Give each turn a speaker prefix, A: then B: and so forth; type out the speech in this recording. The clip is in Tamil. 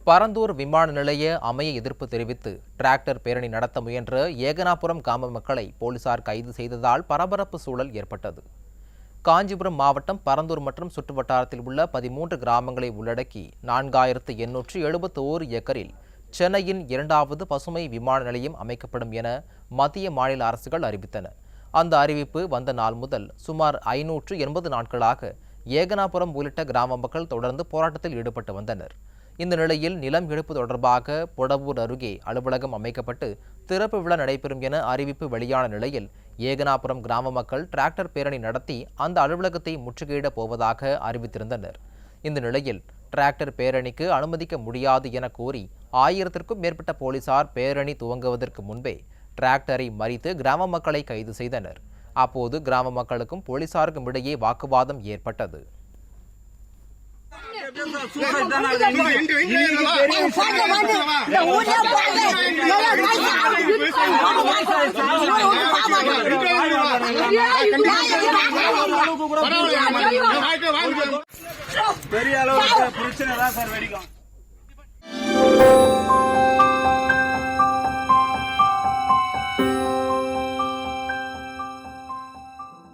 A: பரந்தூர் விமான நிலைய அமைய எதிர்ப்பு தெரிவித்து டிராக்டர் பேரணி நடத்த முயன்ற ஏகனாபுரம் கிராம மக்களை போலீசார் கைது செய்ததால் பரபரப்பு சூழல் ஏற்பட்டது. காஞ்சிபுரம் மாவட்டம் பரந்தூர் மற்றும் சுற்றுவட்டாரத்தில் உள்ள 13 கிராமங்களை உள்ளடக்கி 4871 ஏக்கரில் சென்னையின் 2வது பசுமை விமான நிலையம் அமைக்கப்படும் என மத்திய மாநில அரசுகள் அறிவித்தன. அந்த அறிவிப்பு வந்த நாள் முதல் சுமார் 580 நாட்களாக ஏகனாபுரம் உள்ளிட்ட கிராம மக்கள் தொடர்ந்து போராட்டத்தில் ஈடுபட்டு வந்தனர். இந்த நிலையில் நிலம் எடுப்பு தொடர்பாக பொடவூர் அருகே அலுவலகம் அமைக்கப்பட்டு திறப்பு விழா நடைபெறும் என அறிவிப்பு வெளியான நிலையில் ஏகனாபுரம் கிராம மக்கள் டிராக்டர் பேரணி நடத்தி அந்த அலுவலகத்தை முற்றுகையிடப் போவதாக அறிவித்திருந்தனர். இந்த நிலையில் டிராக்டர் பேரணிக்கு அனுமதிக்க முடியாது என கூறி 1000க்கும் மேற்பட்ட போலீசார் பேரணி துவங்குவதற்கு முன்பே டிராக்டரை மறித்து கிராம மக்களை கைது செய்தனர். அப்போது கிராம மக்களுக்கும் போலீசாருக்கும் இடையே வாக்குவாதம் ஏற்பட்டது.
B: பெரிய அளவுக்கு பிரச்சனை தான் சார் வெடிக்கும்.